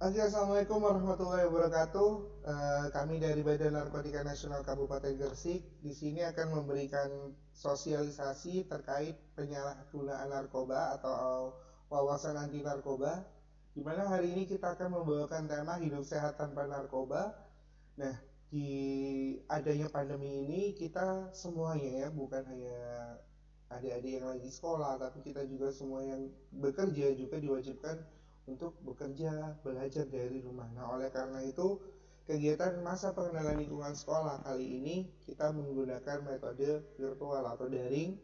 Oke, assalamualaikum warahmatullahi wabarakatuh. Kami dari Badan Narkotika Nasional Kabupaten Gresik di sini akan memberikan sosialisasi terkait penyalahgunaan narkoba atau wawasan anti narkoba. Di mana hari ini kita akan membawakan tema hidup sehat tanpa narkoba. Nah, di adanya pandemi ini kita semuanya ya, bukan hanya adik-adik yang lagi sekolah, tapi kita juga semua yang bekerja juga diwajibkan untuk bekerja, belajar dari rumah. Nah, oleh karena itu, kegiatan masa pengenalan lingkungan sekolah kali ini kita menggunakan metode virtual atau daring,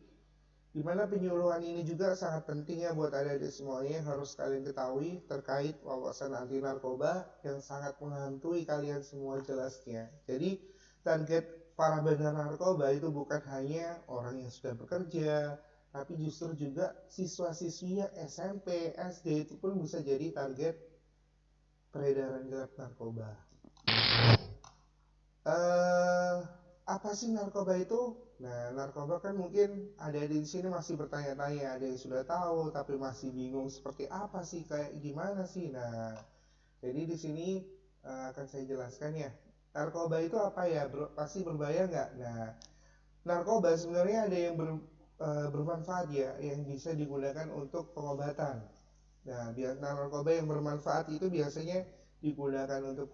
di mana penyuluhan ini juga sangat penting ya buat adik-adik semuanya yang harus kalian ketahui terkait wawasan anti narkoba yang sangat menghantui kalian semua jelasnya. Jadi target para bandar narkoba itu bukan hanya orang yang sudah bekerja, tapi justru juga siswa-siswi yang SMP, SD itu pun bisa jadi target peredaran gelap narkoba. Apa sih narkoba itu? Nah, narkoba kan mungkin ada di sini masih bertanya-tanya, ada yang sudah tahu tapi masih bingung seperti apa sih, kayak gimana sih. Nah, jadi di sini akan saya jelaskan ya. Narkoba itu apa ya? Pasti berbahaya nggak? Nah, narkoba sebenarnya ada yang bermanfaat ya, yang bisa digunakan untuk pengobatan. Nah, narkoba yang bermanfaat itu biasanya digunakan untuk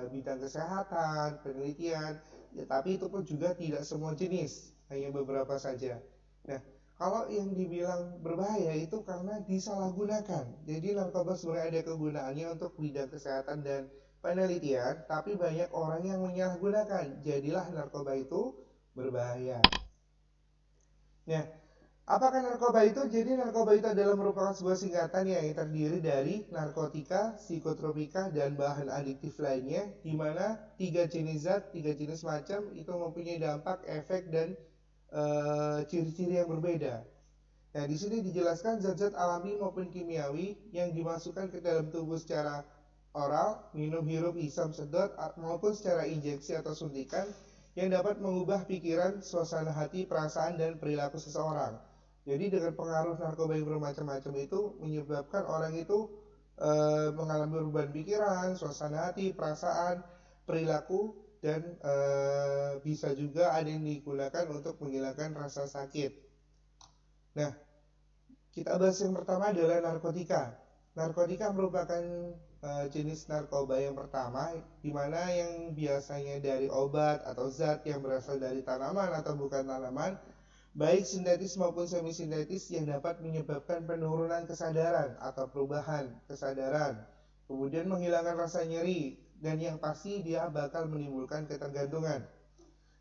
bidang kesehatan, penelitian, ya, tapi itu pun juga tidak semua jenis, hanya beberapa saja. Nah, kalau yang dibilang berbahaya itu karena disalahgunakan. Jadi narkoba sebenarnya ada kegunaannya untuk bidang kesehatan dan penelitian, tapi banyak orang yang menyalahgunakan. Jadilah narkoba itu berbahaya. Nah, apakah narkoba itu? Jadi narkoba itu adalah merupakan sebuah singkatan yang terdiri dari narkotika, psikotropika, dan bahan adiktif lainnya, di mana tiga jenis zat, tiga jenis macam itu mempunyai dampak, efek, dan ciri-ciri yang berbeda. Nah, di sini dijelaskan zat-zat alami maupun kimiawi yang dimasukkan ke dalam tubuh secara oral, minum, hirup, hisap, sedot, maupun secara injeksi atau suntikan yang dapat mengubah pikiran, suasana hati, perasaan, dan perilaku seseorang. Jadi dengan pengaruh narkoba yang bermacam-macam itu menyebabkan orang itu mengalami perubahan pikiran, suasana hati, perasaan, perilaku, dan bisa juga ada yang digunakan untuk menghilangkan rasa sakit. Nah, kita bahas yang pertama adalah narkotika. Narkotika merupakan jenis narkoba yang pertama, di mana yang biasanya dari obat atau zat yang berasal dari tanaman atau bukan tanaman, baik sintetis maupun semi sintetis, yang dapat menyebabkan penurunan kesadaran atau perubahan kesadaran, kemudian menghilangkan rasa nyeri, dan yang pasti dia bakal menimbulkan ketergantungan.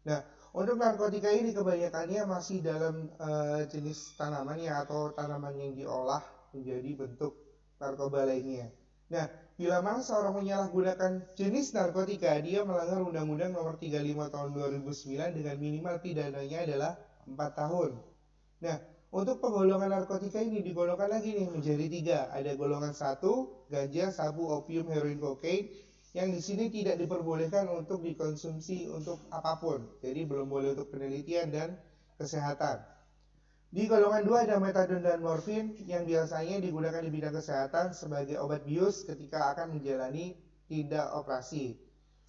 Nah, untuk narkotika ini kebanyakannya masih dalam jenis tanaman ya, atau tanaman yang diolah menjadi bentuk narkoba lainnya. Nah, bila mana seorang menyalahgunakan jenis narkotika, dia melanggar Undang-Undang Nomor 35 Tahun 2009 dengan minimal pidananya adalah 4 tahun. Nah, untuk penggolongan narkotika ini digolongkan lagi nih menjadi 3. Ada golongan 1, ganja, sabu, opium, heroin, kokain, yang di sini tidak diperbolehkan untuk dikonsumsi untuk apapun. Jadi belum boleh untuk penelitian dan kesehatan. Di golongan 2 ada metadon dan morfin yang biasanya digunakan di bidang kesehatan sebagai obat bius ketika akan menjalani tindak operasi.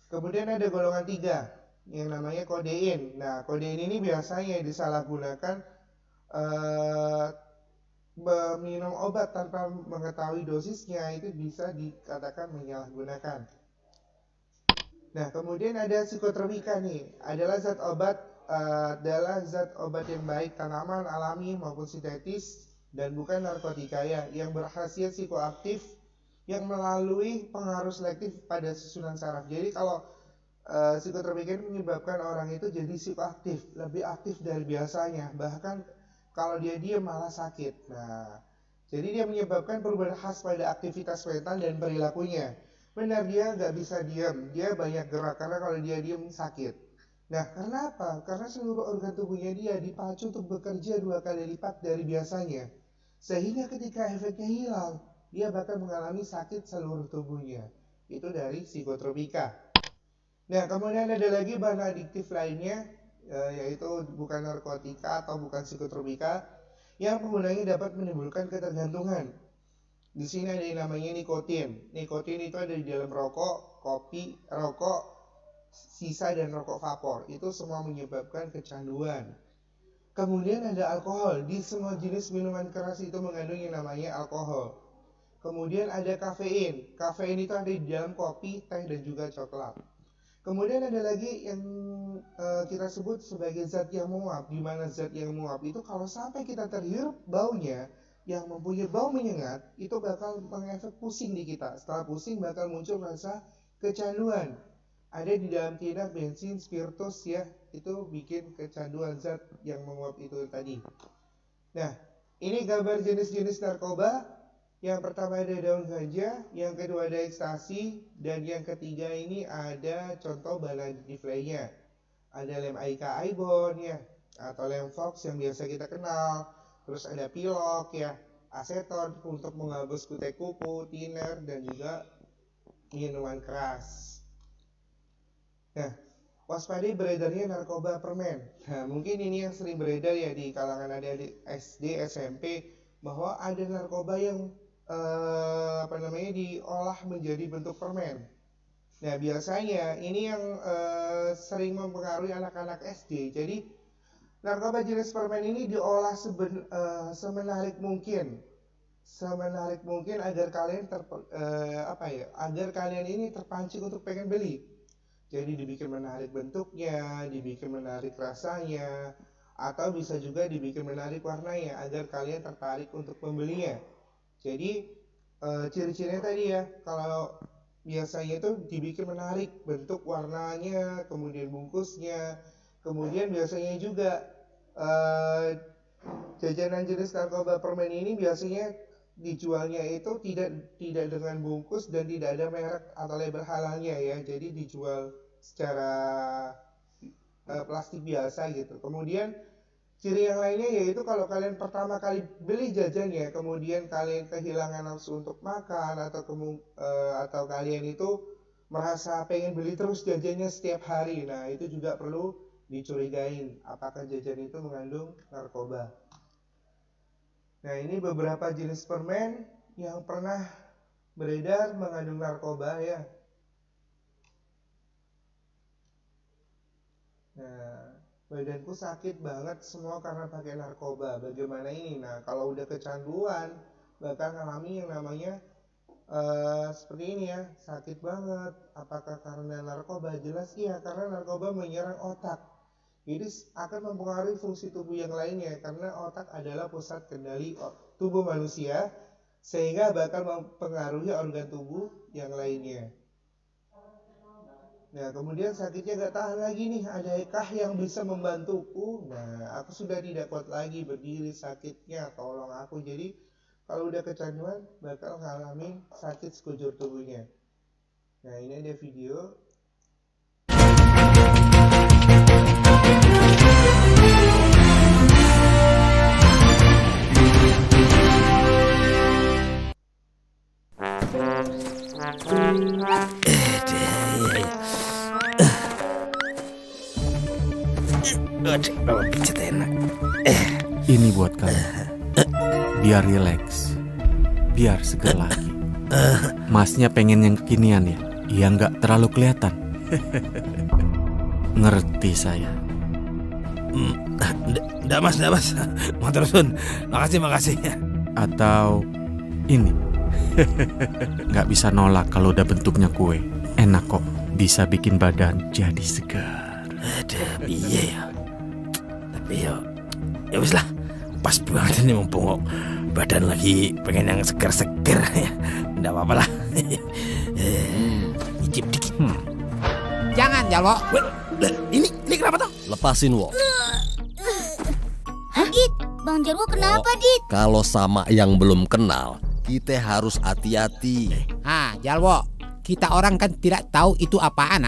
Kemudian ada golongan 3 yang namanya kodein. Nah, kodein ini biasanya disalahgunakan minum obat tanpa mengetahui dosisnya, itu bisa dikatakan menyalahgunakan. Nah, kemudian ada psikotropika nih, adalah zat obat yang baik tanaman alami maupun sintetis dan bukan narkotika ya, yang berkhasiat psikoaktif yang melalui pengaruh selektif pada susunan saraf. Jadi kalau psikotropika ini menyebabkan orang itu jadi psikoaktif, lebih aktif dari biasanya, bahkan kalau dia diam malah sakit. Nah, jadi dia menyebabkan perubahan khas pada aktivitas mental dan perilakunya. Benar, dia nggak bisa diam, dia banyak gerak, karena kalau dia diam sakit. Nah, karena apa? Karena seluruh organ tubuhnya dia dipacu untuk bekerja 2 kali lipat dari biasanya. Sehingga ketika efeknya hilang, dia bahkan mengalami sakit seluruh tubuhnya. Itu dari psikotropika. Nah, kemudian ada lagi bahan adiktif lainnya, yaitu bukan narkotika atau bukan psikotropika, yang penggunanya dapat menimbulkan ketergantungan. Di sini ada yang namanya nikotin. Nikotin itu ada di dalam rokok, kopi, rokok sisa dan rokok vapor. Itu semua menyebabkan kecanduan. Kemudian ada alkohol. Di semua jenis minuman keras itu mengandung yang namanya alkohol. Kemudian ada kafein. Kafein itu ada di dalam kopi, teh, dan juga coklat. Kemudian ada lagi yang kita sebut sebagai zat yang menguap. Di mana zat yang menguap itu kalau sampai kita terhirup baunya yang mempunyai bau menyengat, itu bakal mengefek pusing di kita. Setelah pusing bakal muncul rasa kecanduan. Ada di dalam tindak bensin, spiritus ya, itu bikin kecanduan zat yang menguap itu tadi. Nah, ini gambar jenis-jenis narkoba. Yang pertama ada daun ganja, yang kedua ada ekstasi, dan yang ketiga ini ada contoh bahan lainnya. Ada lem Aika Aibon ya, atau lem Fox yang biasa kita kenal. Terus ada pilok ya, aseton untuk menghapus kutek kuku, thinner, dan juga minuman keras. Nah, waspadai beredarnya narkoba permen. Nah, mungkin ini yang sering beredar ya di kalangan adik-adik SD, SMP, bahwa ada narkoba yang diolah menjadi bentuk permen. Nah, biasanya ini yang sering mempengaruhi anak-anak SD. Jadi narkoba jenis permen ini diolah semenarik mungkin agar kalian agar kalian ini terpancing untuk pengen beli. Jadi dibikin menarik bentuknya, dibikin menarik rasanya, atau bisa juga dibikin menarik warnanya agar kalian tertarik untuk membelinya. Jadi ciri-cirinya tadi ya, kalau biasanya itu dibikin menarik bentuk warnanya, kemudian bungkusnya, kemudian biasanya juga jajanan jenis narkoba permen ini biasanya dijualnya itu tidak dengan bungkus dan tidak ada merek atau label halalnya ya, jadi dijual secara plastik biasa gitu. Kemudian ciri yang lainnya yaitu kalau kalian pertama kali beli jajannya, kemudian kalian kehilangan nafsu untuk makan atau kalian itu merasa pengen beli terus jajannya setiap hari. Nah, itu juga perlu dicurigain apakah jajan itu mengandung narkoba. Nah, ini beberapa jenis permen yang pernah beredar mengandung narkoba ya. Nah, badanku sakit banget semua karena pakai narkoba. Bagaimana ini? Nah, kalau udah kecanduan bakal ngalami yang namanya seperti ini ya, sakit banget. Apakah karena narkoba? Jelas iya, karena narkoba menyerang otak. Jadi akan mempengaruhi fungsi tubuh yang lainnya, karena otak adalah pusat kendali tubuh manusia, sehingga bakal mempengaruhi organ tubuh yang lainnya. Nah, kemudian sakitnya gak tahan lagi nih, adakah yang bisa membantuku? Nah, aku sudah tidak kuat lagi berdiri, sakitnya tolong aku. Jadi kalau udah kecanduan bakal ngalamin sakit sekujur tubuhnya. Nah, ini ada video. Ini buat kamu. Biar rileks, biar seger lagi. Masnya pengen yang kekinian ya? Yang gak terlalu kelihatan. Ngerti saya. Nggak mas Matur suwun. Makasih. Atau ini. Gak bisa nolak kalau udah bentuknya kue. Enak kok, bisa bikin badan jadi segar. Ada iya ya. Tapi ya wis lah. Pas banget ini mumpung badan lagi pengen yang seger-seger ya. Nggak apa-apa lah. Icip dikit. Jangan Jalwo. Ini kenapa toh? Lepasin Wo. Dit, Bang Jarwo kenapa Dit? Kalau sama yang belum kenal, kita harus hati-hati. Jalwo, kita orang kan tidak tahu itu apaan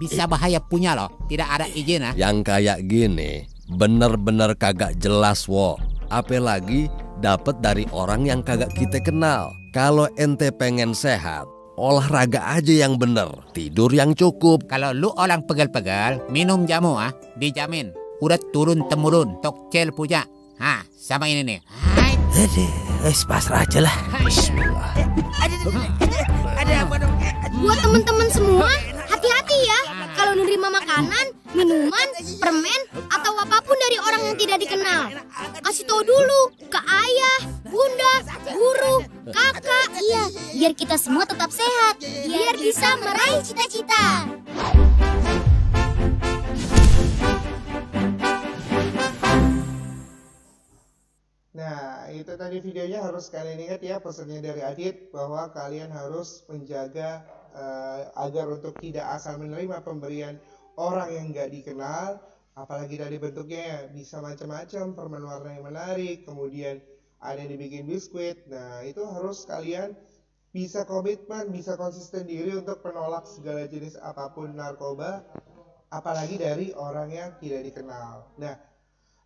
Bisa bahaya punya loh, tidak ada izin Yang kayak gini bener-bener kagak jelas Wo. Apalagi dapet dari orang yang kagak kita kenal. Kalau ente pengen sehat, olahraga aja yang bener, tidur yang cukup. Kalau lu orang pegel-pegel, minum jamu dijamin udah turun-temurun, tokcel punya. sama ini nih. Pasrah aja lah. Buat teman-teman semua, hati-hati ya. Kalau menerima makanan, minuman, permen, atau apapun dari orang yang tidak dikenal. Kasih tahu dulu ke ayah, bunda, guru, kakak. Iya, biar kita semua tetap sehat. Biar bisa meraih cita-cita. Nah, itu tadi videonya harus kalian ingat ya, pesannya dari Adit bahwa kalian harus menjaga agar untuk tidak asal menerima pemberian orang yang nggak dikenal, apalagi dari bentuknya ya, bisa macam-macam, permen warna yang menarik, kemudian ada yang dibikin biskuit. Nah, itu harus kalian bisa komitmen, bisa konsisten diri untuk menolak segala jenis apapun narkoba, apalagi dari orang yang tidak dikenal. Nah,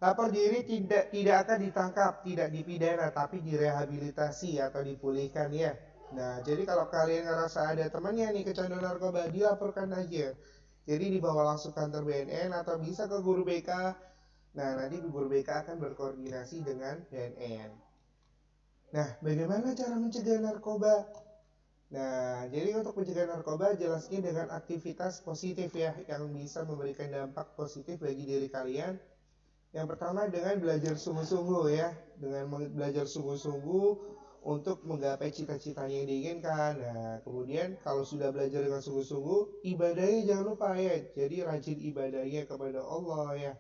lapor diri tidak akan ditangkap, tidak dipidana, tapi direhabilitasi atau dipulihkan ya. Nah, jadi kalau kalian ngerasa ada temannya nih kecanduan narkoba, dilaporkan aja. Jadi dibawa langsung kantor BNN atau bisa ke guru BK. Nah, nanti guru BK akan berkoordinasi dengan BNN. Nah, bagaimana cara mencegah narkoba? Nah, jadi untuk mencegah narkoba jelasnya dengan aktivitas positif ya, yang bisa memberikan dampak positif bagi diri kalian. Yang pertama dengan belajar sungguh-sungguh ya, dengan belajar sungguh-sungguh untuk menggapai cita-citanya yang diinginkan. Nah, kemudian kalau sudah belajar dengan sungguh-sungguh, ibadahnya jangan lupa ya, jadi rajin ibadahnya kepada Allah ya.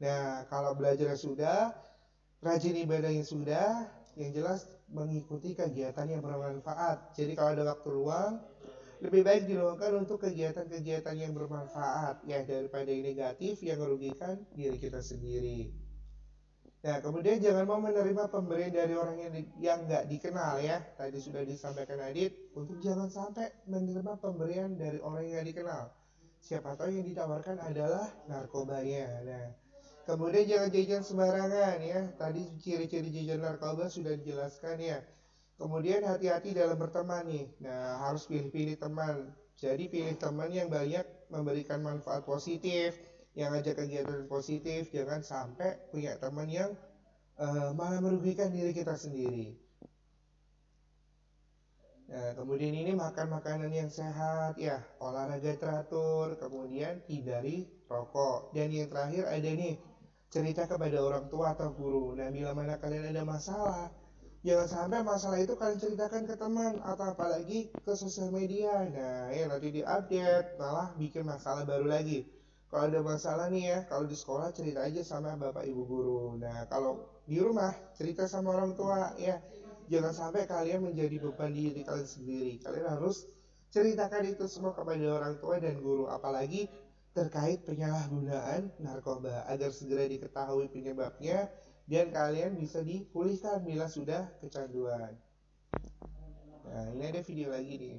Nah, kalau belajarnya sudah, rajin ibadahnya sudah, yang jelas mengikuti kegiatan yang bermanfaat. Jadi kalau ada waktu luang, lebih baik diluangkan untuk kegiatan-kegiatan yang bermanfaat ya, daripada yang negatif yang merugikan diri kita sendiri. Nah, kemudian jangan mau menerima pemberian dari orang yang nggak dikenal ya. Tadi sudah disampaikan Adit, untuk jangan sampai menerima pemberian dari orang yang nggak dikenal. Siapa tahu yang ditawarkan adalah narkobanya. Nah, kemudian jangan jajan sembarangan ya. Tadi ciri-ciri jajan narkoba sudah dijelaskan ya. Kemudian hati-hati dalam berteman nih. Nah, harus pilih-pilih teman. Jadi pilih teman yang banyak memberikan manfaat positif, yang ngajak kegiatan positif. Jangan sampai punya teman yang malah merugikan diri kita sendiri. Nah, kemudian ini makan makanan yang sehat ya, olahraga teratur, kemudian hindari rokok. Dan yang terakhir ada nih, cerita kepada orang tua atau guru. Nah, bila mana kalian ada masalah, jangan sampai masalah itu kalian ceritakan ke teman atau apalagi ke sosial media. Nah, ya nanti diupdate, malah bikin masalah baru lagi. Kalau ada masalah nih ya, kalau di sekolah cerita aja sama bapak ibu guru. Nah, kalau di rumah cerita sama orang tua ya. Jangan sampai kalian menjadi beban diri kalian sendiri. Kalian harus ceritakan itu semua kepada orang tua dan guru, apalagi terkait penyalahgunaan narkoba, agar segera diketahui penyebabnya dan kalian bisa dipulihkan bila sudah kecanduan. Nah, ini ada video lagi nih.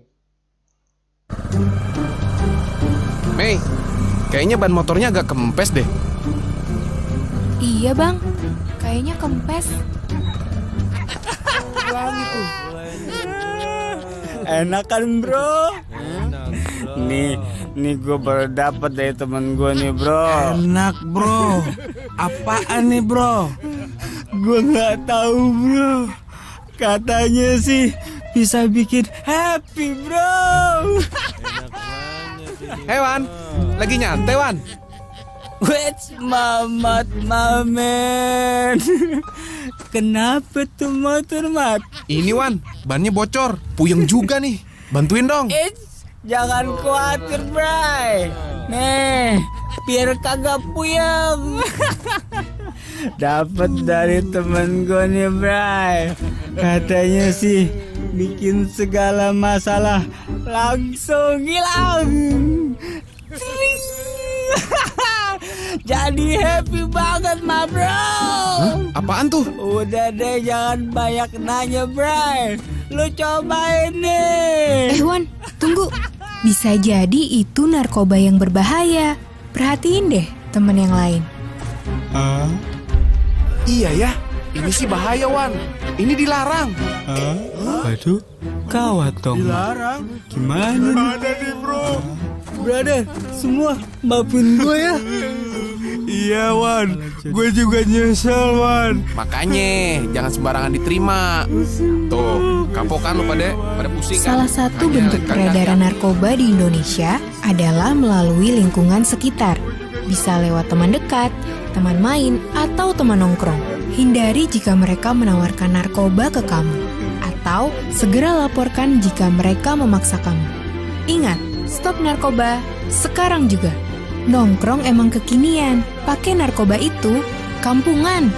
Mei, kayaknya ban motornya agak kempes deh. Iya bang, kayaknya kempes. Enak kan bro? Nih gue baru dapat dari temen gue nih bro. Enak bro. Apaan nih bro? Gue nggak tahu bro. Katanya sih bisa bikin happy bro. Hewan, lagi nyantai Wan. Wets mamat mamen. Kenapa tuh motor mat? Ini Wan, bannya bocor, puyeng juga nih. Bantuin dong. Jangan khawatir bray. Nih, biar kagak puyeng. Dapat dari temen gue nih bray. Katanya sih bikin segala masalah langsung hilang. Jadi happy banget ma bro. Hah? Apaan tuh? Udah deh jangan banyak nanya bray. Lu cobain nih. Wan, tunggu. Bisa jadi itu narkoba yang berbahaya. Perhatiin deh teman yang lain. Iya ya, ini sih bahaya Wan. Ini dilarang. Waduh, kawat dong. Dilarang. Gimana nih? Ada nih bro. Brother, semua maafin gue ya. Iya Wan, gue juga nyesel Wan. Makanya jangan sembarangan diterima. Tuh, kapok kan lu pada pusing kan? Salah satu bentuk peredaran narkoba di Indonesia adalah melalui lingkungan sekitar. Bisa lewat teman dekat, teman main, atau teman nongkrong. Hindari jika mereka menawarkan narkoba ke kamu. Atau segera laporkan jika mereka memaksa kamu. Ingat, stop narkoba sekarang juga. Nongkrong emang kekinian, pakai narkoba itu kampungan.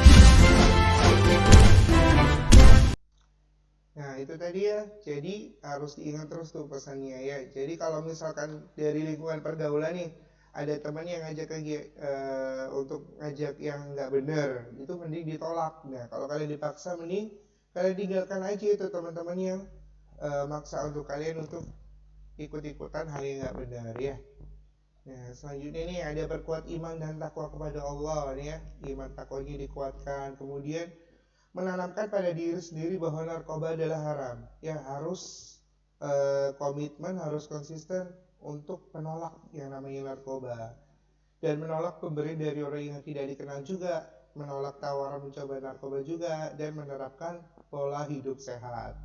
Nah, itu tadi ya. Jadi harus diingat terus tuh pesannya ya. Jadi kalau misalkan dari lingkungan pergaulan nih, ada teman yang ngajak untuk ngajak yang nggak bener, itu mending ditolak. Nah, kalau kalian dipaksa, mending kalian tinggalkan aja itu teman-teman yang maksa untuk kalian untuk ikut-ikutan hal yang nggak benar ya. Nah, selanjutnya nih ada perkuat iman dan takwa kepada Allah nih ya. Iman takwanya dikuatkan, kemudian menanamkan pada diri sendiri bahwa narkoba adalah haram. Ya, harus komitmen, harus konsisten untuk menolak yang namanya narkoba. Dan menolak pemberian dari orang yang tidak dikenal juga, menolak tawaran mencoba narkoba juga, dan menerapkan pola hidup sehat.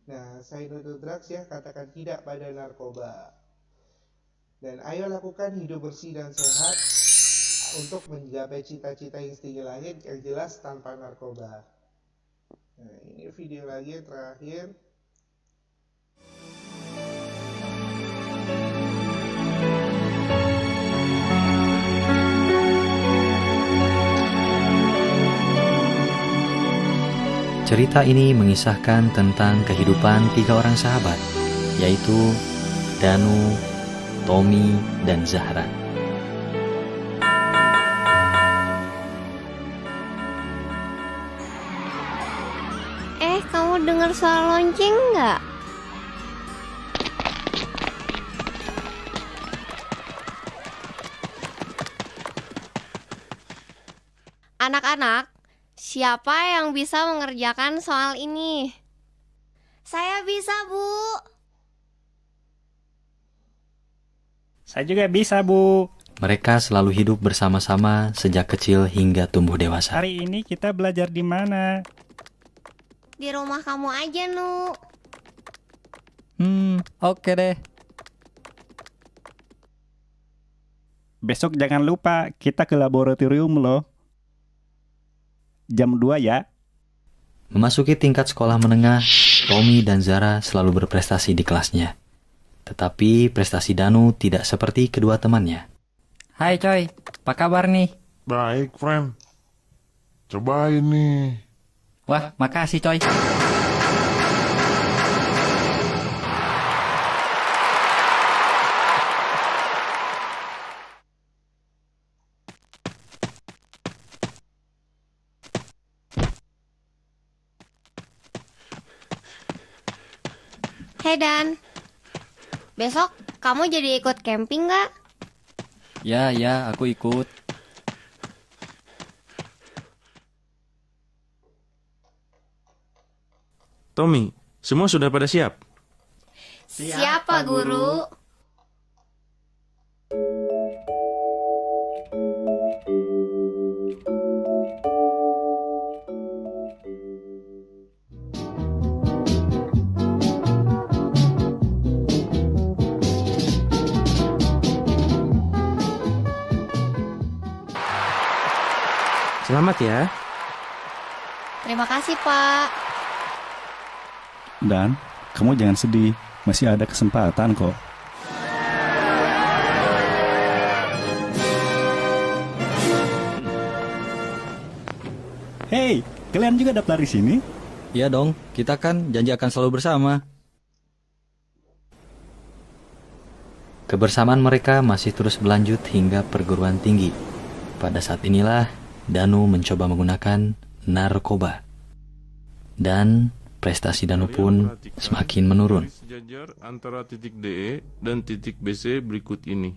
Nah, say no to drugs ya, katakan tidak pada narkoba. Dan ayo lakukan hidup bersih dan sehat untuk mencapai cita-cita yang setinggi langit yang jelas tanpa narkoba. Nah, ini video lagi yang terakhir. Cerita ini mengisahkan tentang kehidupan 3 orang sahabat, yaitu Danu, Tommy, dan Zahra. Kamu dengar suara lonceng nggak? Anak-anak, siapa yang bisa mengerjakan soal ini? Saya bisa, Bu. Saya juga bisa, Bu. Mereka selalu hidup bersama-sama sejak kecil hingga tumbuh dewasa. Hari ini kita belajar di mana? Di rumah kamu aja, Nu. Oke deh. Besok jangan lupa kita ke laboratorium loh. Jam 2 ya. Memasuki tingkat sekolah menengah, Tommy dan Zara selalu berprestasi di kelasnya. Tetapi prestasi Danu tidak seperti kedua temannya. Hai coy, apa kabar nih? Baik, friend. Cobain nih. Wah, makasih coy. Hey Dan, besok kamu jadi ikut camping nggak? Ya, aku ikut. Tommy, semua sudah pada siap? Siap, Pak Guru. Selamat ya. Terima kasih, Pak. Dan kamu jangan sedih, masih ada kesempatan kok. Hey, kalian juga daftar di sini? Iya dong, kita kan janji akan selalu bersama. Kebersamaan mereka masih terus berlanjut hingga perguruan tinggi. Pada saat inilah Danu mencoba menggunakan narkoba. Dan prestasi Danu pun semakin menurun. Sejajar antara titik DE dan titik BC berikut ini.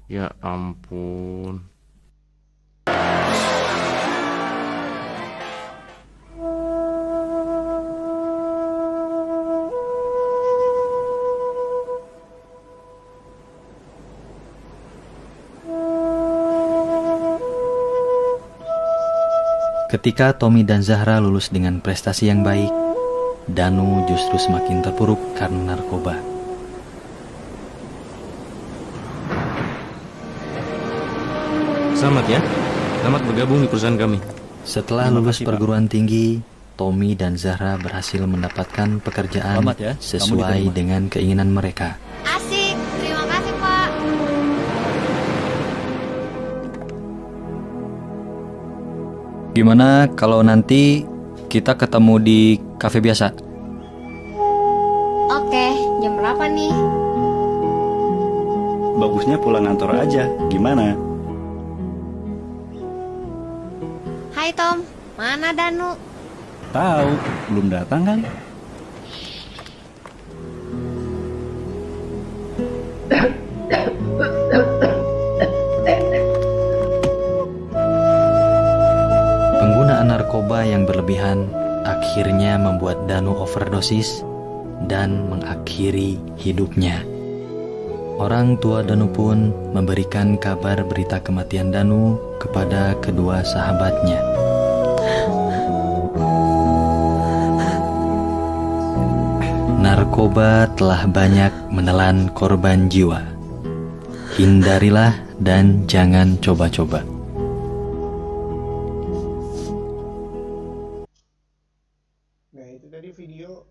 Ya ampun. Ketika Tommy dan Zahra lulus dengan prestasi yang baik, Danu justru semakin terpuruk karena narkoba. Selamat ya, selamat bergabung di perusahaan kami. Setelah lulus perguruan tinggi, Tommy dan Zahra berhasil mendapatkan pekerjaan sesuai dengan keinginan mereka. Asik, terima kasih Pak. Gimana kalau nanti kita ketemu di kafe biasa? Oke, jam berapa nih? Bagusnya pulang kantor aja, gimana? Hai Tom, mana Danu? Tahu, belum datang kan? Penggunaan narkoba yang berlebihan akhirnya membuat Danu overdosis dan mengakhiri hidupnya. Orang tua Danu pun memberikan kabar berita kematian Danu kepada kedua sahabatnya. Narkoba telah banyak menelan korban jiwa. Hindarilah dan jangan coba-coba. Nah, itu tadi video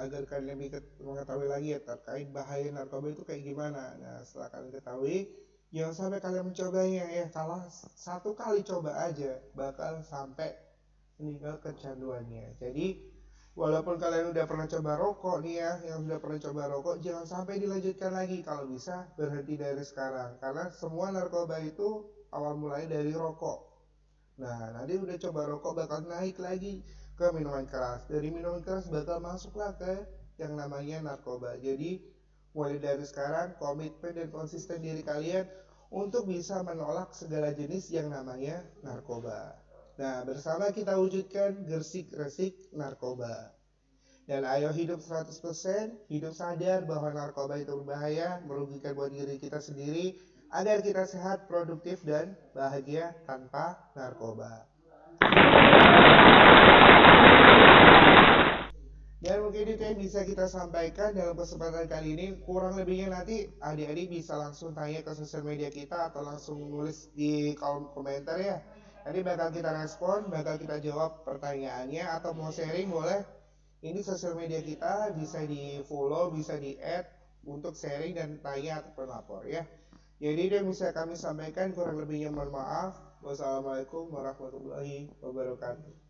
agar kalian lebih mengetahui lagi ya terkait bahaya narkoba itu kayak gimana. Nah, setelah kalian ketahui, jangan sampai kalian mencobanya ya. Kalau satu kali coba aja bakal sampai meninggal kecanduannya. Jadi walaupun kalian udah pernah coba rokok nih ya, yang sudah pernah coba rokok, jangan sampai dilanjutkan lagi. Kalau bisa berhenti dari sekarang, karena semua narkoba itu awal mulanya dari rokok. Nah, nanti udah coba rokok bakal naik lagi ke minuman keras. Dari minuman keras bakal masuklah ke yang namanya narkoba. Jadi mulai dari sekarang komitmen dan konsisten diri kalian untuk bisa menolak segala jenis yang namanya narkoba. Nah, bersama kita wujudkan gersik-resik narkoba. Dan ayo hidup 100%, hidup sadar bahwa narkoba itu berbahaya, merugikan buat diri kita sendiri, agar kita sehat, produktif, dan bahagia tanpa narkoba. Dan mungkin itu yang bisa kita sampaikan dalam kesempatan kali ini. Kurang lebihnya nanti adik-adik bisa langsung tanya ke sosial media kita atau langsung nulis di kolom komentar ya. Nanti bakal kita respon, bakal kita jawab pertanyaannya, atau mau sharing boleh. Ini sosial media kita bisa di follow, bisa di add untuk sharing dan tanya ataupun lapor ya. Jadi itu yang bisa kami sampaikan, kurang lebihnya mohon maaf. Wassalamualaikum warahmatullahi wabarakatuh.